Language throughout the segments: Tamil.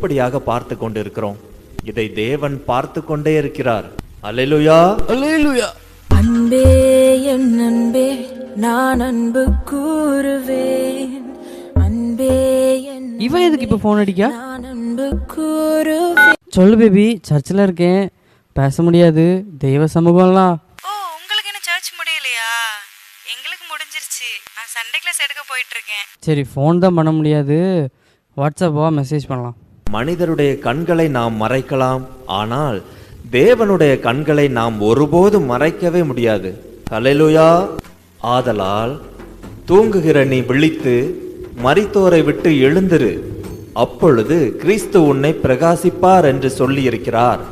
எப்படியாக பார்த்து கொண்டிருக்கிறோம். இதை தேவன் பார்த்து கொண்டே இருக்கிறார். அல்லேலூயா, அல்லேலூயா. அன்பே என் அன்பே, நான் அன்பு கூறுவேன். அன்பே என் இவன் எதுக்கு இப்ப போன் அடிக்கா? நான் அன்பு கூறுவேன். சொல்லு பேபி, சர்ச்சில் இருக்கேன், பேச முடியாது, தெய்வ சமூகம்லாம். ஓ, உங்களுக்கு என்ன சர்ச் முடியலையா? எங்களுக்கு முடிஞ்சிருச்சு. நான் சண்டே கிளாஸ் எடுக்க போயிட்டு இருக்கேன். சரி, ஃபோன் தான் பண்ண முடியாது, வாட்ஸ்அப்பா மெசேஜ் பண்ணலாம். மனிதருடைய கண்களை நாம் மறைக்கலாம், ஆனால் தேவனுடைய கண்களை நாம் ஒருபோதும் மறைக்கவே முடியாது. அல்லேலூயா. ஆதலால் தூங்குகிற நீ விழித்து மரித்தோரை விட்டு எழுந்திரு, அப்பொழுது கிறிஸ்து உன்னை பிரகாசிப்பார் என்று சொல்லி இருக்கிறார்.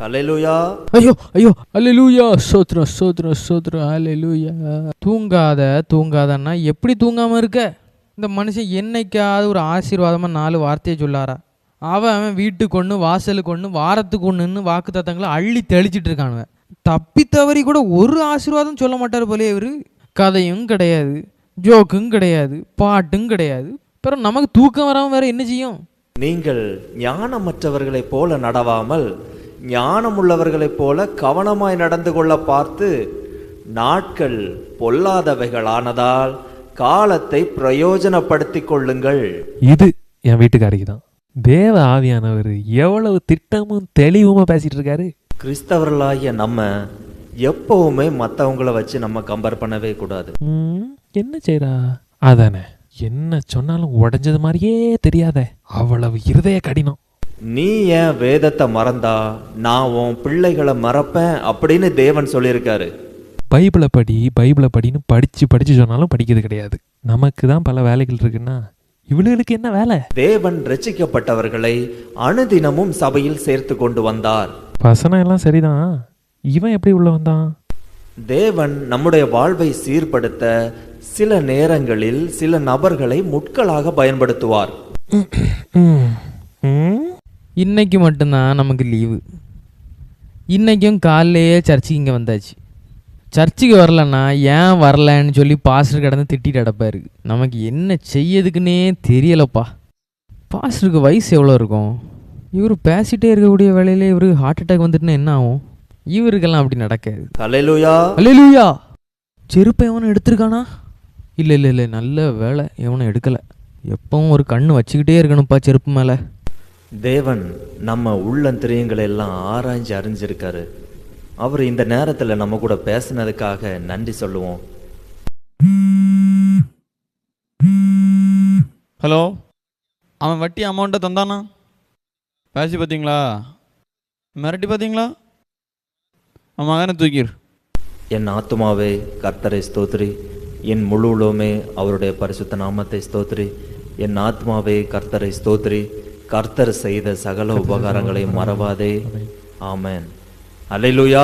அல்லேலூயா. ஐயோ ஐயோ, அல்லேலூயா, சோத்ரம் சோத்ரம் சோத்ரம், அல்லேலூயா. தூங்காதன்னா எப்படி தூங்காம இருக்க? இந்த மனுஷன் என்னைக்காவது ஒரு ஆசீர்வாதமா 4 வார்த்தையை சொல்லாரா? அவன் வீட்டுக்கு ஒன்று, வாசலுக்கு ஒன்று, வாரத்துக்கு ஒன்றுன்னு வாக்கு தத்தங்களை அள்ளி தெளிச்சிட்டு இருக்கானுவன். தப்பி தவறி கூட ஒரு ஆசீர்வாதம் சொல்ல மாட்டார் போலே இவரு. கதையும் கிடையாது, ஜோக்கும் கிடையாது, பாட்டும் கிடையாது. அப்புறம் நமக்கு தூக்கம் வராமல் வேற என்ன செய்யும்? நீங்கள் ஞானமற்றவர்களைப் போல நடவாமல் ஞானமுள்ளவர்களைப் போல கவனமாய் நடந்து கொள்ள பார்த்து நாட்கள் பொல்லாதவைகளானதால் காலத்தை பிரயோஜனப்படுத்திக் கொள்ளுங்கள். இது என் வீட்டுக்காரிக்கு தான். தேவ ஆவியானவர் எவ்வளவு திட்டமும் தெளிவுமா பேசிட்டு இருக்காரு. கிறிஸ்தவர்களாகிய நம்ம எப்பவுமே மற்றவங்கள வச்சு நம்ம கம்பேர் பண்ணவே கூடாது. என்ன செய்யறா? அதானே, என்ன சொன்னாலும் உடைஞ்சது மாதிரியே தெரியாத அவ்வளவு இருதய கடினம். நீ ஏன் வேதத்தை மறந்தா நான் உன் பிள்ளைகளை மறப்பேன் அப்படின்னு தேவன் சொல்லியிருக்காரு. பைபிளை படின்னு படிச்சு சொன்னாலும் படிக்கிறது கிடையாது. நமக்கு தான் பல வேலைகள் இருக்குன்னா இவளுக்கு என்ன வேலை? தேவன் ரட்சிக்கப்பட்டவர்களை அனுதினமும் சபையில் சேர்த்து கொண்டு வந்தார். வசனம் எல்லாம் சரிதான், இவன் எப்படி உள்ள வந்தான்? தேவன் நம்முடைய வாழ்வை சீர்படுத்த சில நேரங்களில் சில நபர்களை முட்களாக பயன்படுத்துவார். இன்னைக்கு மட்டும்தான் நமக்கு லீவு. இன்றைக்கும் காலையிலேயே சர்ச்சுக்கு இங்கே வந்தாச்சு. சர்ச்சுக்கு வரலன்னா ஏன் வரலன்னு சொல்லி பாஸ்டர் கிடந்து திட்டிட்டு அடப்பாரு. நமக்கு என்ன செய்யதுக்குன்னே தெரியலப்பா. பாஸ்டருக்கு வயசு எவ்வளோ இருக்கும்? இவர் பேசிகிட்டே இருக்கக்கூடிய வேலையிலே இவருக்கு ஹார்ட் அட்டாக் வந்துட்டுன்னா என்ன ஆகும்? இவருக்கெல்லாம் அப்படி நடக்காது. அல்லேலூயா, அல்லேலூயா. செருப்பை எவனும் எடுத்திருக்கானா? இல்லை, நல்ல வேலை எவனும் எடுக்கலை. எப்பவும் ஒரு கண்ணு வச்சுக்கிட்டே இருக்கணும்ப்பா செருப்பு மேலே. தேவன் நம்ம உள்ளந்திரியங்களை எல்லாம் ஆராய்ஞ்சு அறிஞ்சிருக்காரு. அவர் இந்த நேரத்தில் நம்ம கூட பேசினதுக்காக நன்றி சொல்லுவோம். ஹலோ, அவன் வட்டி அமௌண்ட்டை தந்தானா? பேசி பார்த்தீங்களா? மிரட்டி பார்த்தீங்களா? அவன் மகனை தூக்கிடு. என் ஆத்துமாவே கர்த்தரை ஸ்தோத்திரி, என் முழு உள்ளமே அவருடைய பரிசுத்த நாமத்தை ஸ்தோத்திரி. என் ஆத்மாவே கர்த்தரை ஸ்தோத்திரி, கர்த்தர் செய்த சகல உபகாரங்களை மறவாதே. ஆமென். அல்லேலூயா.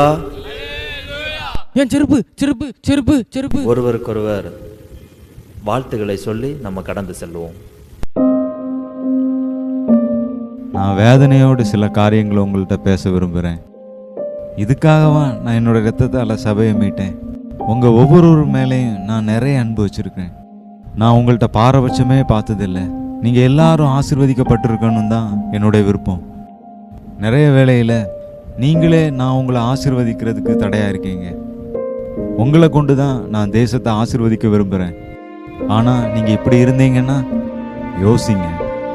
ஏன் செருப்பு செருப்பு செருப்பு செருப்பு? ஒருவருக்கொருவர் வாழ்த்துக்களை சொல்லி நம்ம கடந்து செல்வோம். நான் வேதனையோடு சில காரியங்களை உங்கள்கிட்ட பேச விரும்புகிறேன். இதுக்காகவா நான் என்னோட இரத்தத்தால் சபையை மீட்டேன். உங்கள் ஒவ்வொரு மேலேயும் நான் நிறைய அன்பு வச்சுருக்கேன். நான் உங்கள்கிட்ட பாரபட்சமே பார்த்ததில்லை. நீங்கள் எல்லாரும் ஆசீர்வதிக்கப்பட்டிருக்கணும் தான் என்னுடைய விருப்பம். நிறைய வேளையில் நீங்களே நான் உங்களை ஆசீர்வதிக்கிறதுக்கு தடையாக இருக்கீங்க. உங்களை கொண்டு தான் நான் தேசத்தை ஆசீர்வதிக்க விரும்புகிறேன். ஆனால் நீங்கள் இப்படி இருந்தீங்கன்னா யோசிங்க,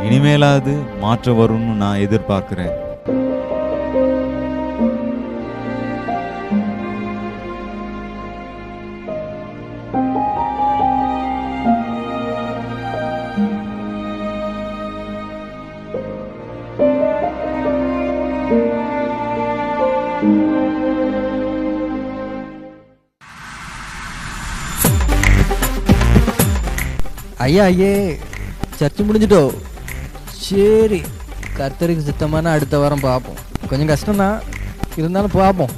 இனிமேலாவது மாற்றம் வரும்னு நான் எதிர்பார்க்குறேன். ஐயே, சர்ச்சு முடிஞ்சிட்டோ? சரி, கர்த்தருக்கு சித்தமான அடுத்த வாரம் பார்ப்போம். கொஞ்சம் கஷ்டம்தான், இருந்தாலும் பார்ப்போம்.